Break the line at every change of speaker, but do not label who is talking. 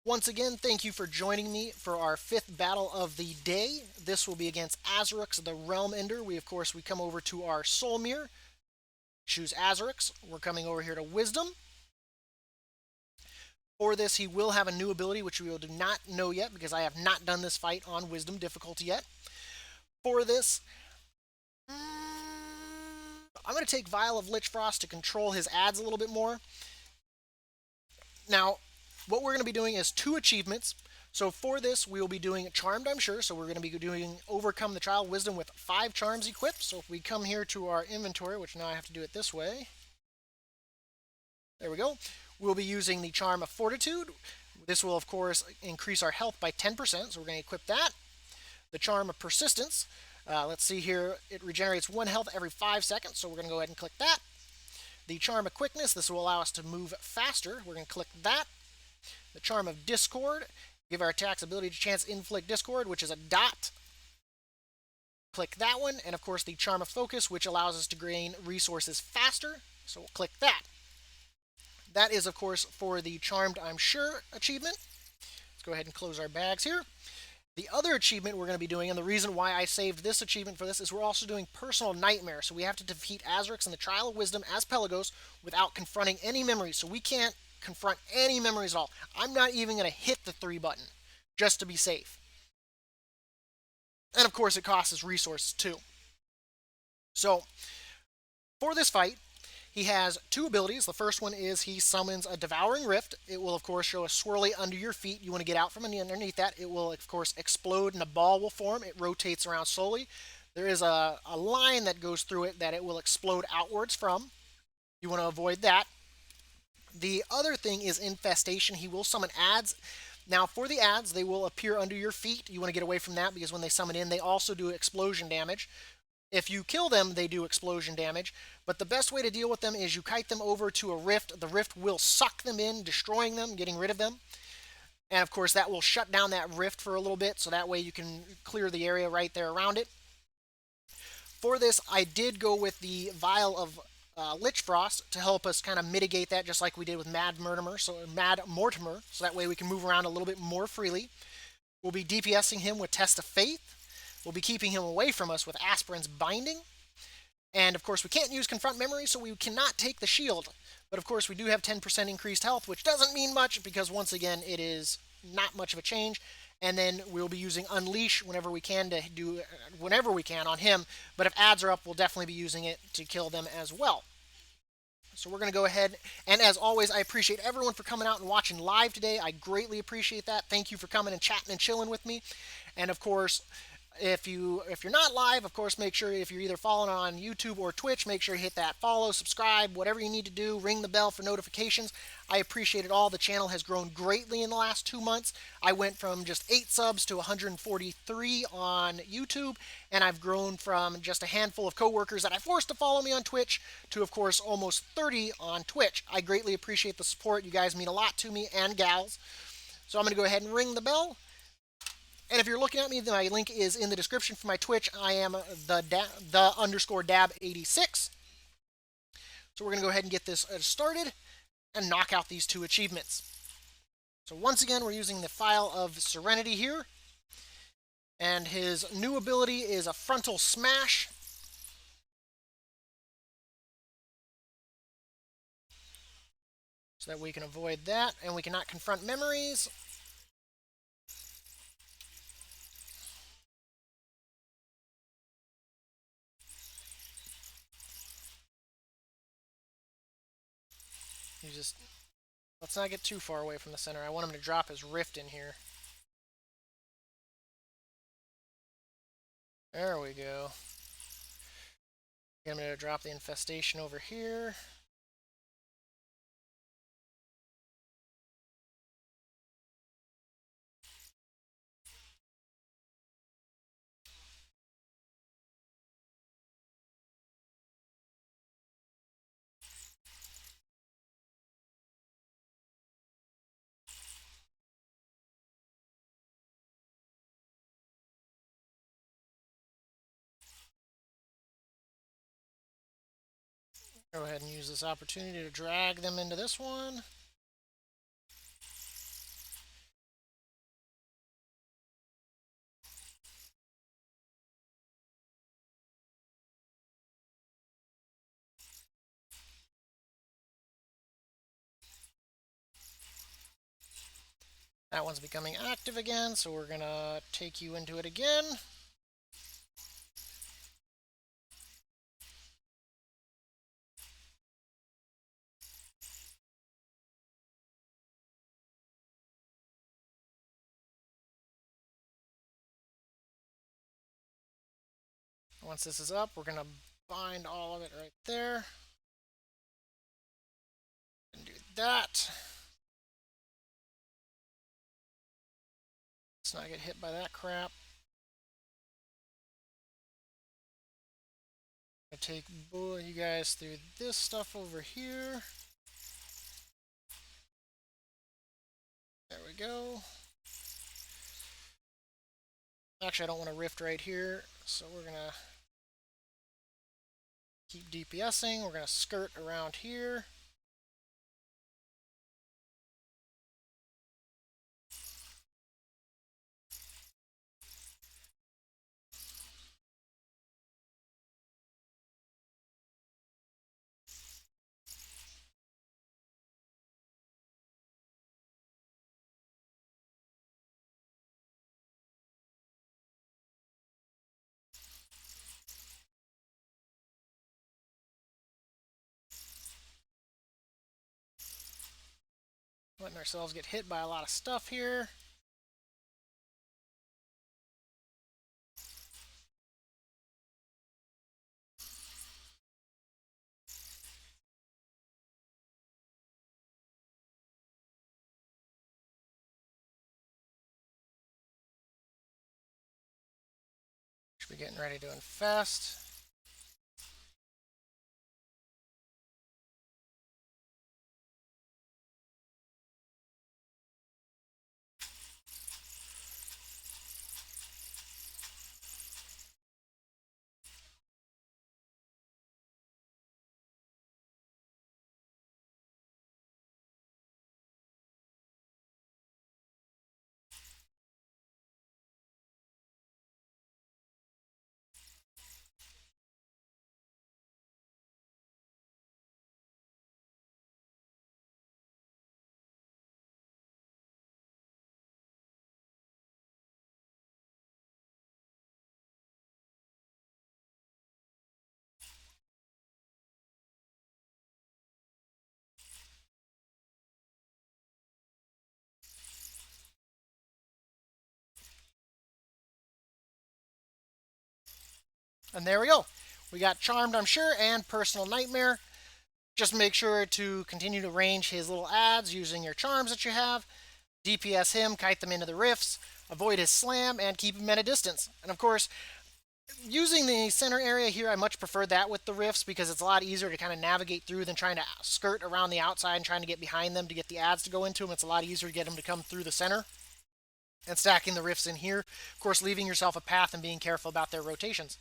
Once again, thank you for joining me for our fifth battle of the day. This will be against Azaruux, the Realm Ender. We come over to our Soul Mirror, choose Azaruux. We're coming over here to Wisdom. For this, he will have a new ability, which we do not know yet because I have not done this fight on Wisdom difficulty yet. For this, I'm going to take Vial of Lich Frost to control his ads a little bit more. Now, what we're going to be doing is two achievements. So for this, we will be doing Charmed, I'm sure. So we're going to be doing Overcome the Child Wisdom with 5 charms equipped. So if we come here to our inventory, which now I have to do it this way. There we go. We'll be using the Charm of Fortitude. This will, of course, increase our health by 10%. So we're going to equip that. The Charm of Persistence. Let's see here. It regenerates 1 health every 5 seconds. So we're going to go ahead and click that. The Charm of Quickness. This will allow us to move faster. We're going to click that. The Charm of Discord. Give our attacks ability to chance inflict discord, which is a dot. Click that one. And of course the Charm of Focus, which allows us to gain resources faster. So we'll click that. That is, of course, for the Charmed I'm Sure achievement. Let's go ahead and close our bags here. The other achievement we're going to be doing, and the reason why I saved this achievement for this, is we're also doing Personal Nightmare. So we have to defeat Azaruux in the Trial of Wisdom as Pelagos without confronting any memories. So we can't confront any memories at all. I'm not even going to hit the 3 button just to be safe. And of course, it costs us resources too. So for this fight, he has 2 abilities. The first one is he summons a Devouring Rift. It will, of course, show a swirly under your feet. You want to get out from underneath that. It will, of course, explode and a ball will form. It rotates around slowly. There is a line that goes through it that it will explode outwards from. You want to avoid that. The other thing is Infestation. He will summon ads. Now, for the ads, they will appear under your feet. You want to get away from that because when they summon in, they also do explosion damage. If you kill them, they do explosion damage. But the best way to deal with them is you kite them over to a rift. The rift will suck them in, destroying them, getting rid of them. And of course, that will shut down that rift for a little bit, so that way you can clear the area right there around it. For this, I did go with the Vial of Lich Frost to help us kind of mitigate that, just like we did with Mad Mortimer. So that way we can move around a little bit more freely. We'll be DPSing him with Test of Faith. We'll be keeping him away from us with Aspirin's Binding. And of course, we can't use Confront Memory, so we cannot take the shield. But of course, we do have 10% increased health, which doesn't mean much because once again, it is not much of a change. And then we'll be using Unleash whenever we can on him. But if ads are up, we'll definitely be using it to kill them as well. So we're going to go ahead, and as always, I appreciate everyone for coming out and watching live today. I greatly appreciate that. Thank you for coming and chatting and chilling with me. And of course, if you're not live, of course, make sure if you're either following on YouTube or Twitch, make sure you hit that follow, subscribe, whatever you need to do, ring the bell for notifications. I appreciate it all. The channel has grown greatly in the last 2 months. I went from just 8 subs to 143 on YouTube, and I've grown from just a handful of coworkers that I forced to follow me on Twitch to, of course, almost 30 on Twitch. I greatly appreciate the support. You guys mean a lot to me, and gals. So I'm going to go ahead and ring the bell. And if you're looking at me, my link is in the description for my Twitch. I am the _dab 86. So we're going to go ahead and get this started and knock out these 2 achievements. So once again, we're using the File of Serenity here. And his new ability is a Frontal Smash. So that we can avoid that. And we cannot confront memories. Let's not get too far away from the center. I want him to drop his rift in here. There we go. I'm going to drop the infestation over here. Go ahead and use this opportunity to drag them into this one. That one's becoming active again, so we're going to take you into it again. Once this is up, we're going to bind all of it right there. And do that. Let's not get hit by that crap. I'm going to take you guys through this stuff over here. There we go. Actually, I don't want to rift right here, so we're going to keep DPSing. We're going to skirt around here. Letting ourselves get hit by a lot of stuff here. Should be getting ready to infest. And there we go. We got Charmed, I'm sure, and Personal Nightmare. Just make sure to continue to range his little ads using your charms that you have. DPS him, kite them into the rifts, avoid his slam, and keep him at a distance. And of course, using the center area here, I much prefer that with the rifts because it's a lot easier to kind of navigate through than trying to skirt around the outside and trying to get behind them to get the ads to go into them. It's a lot easier to get them to come through the center. And stacking the rifts in here, of course, leaving yourself a path and being careful about their rotations.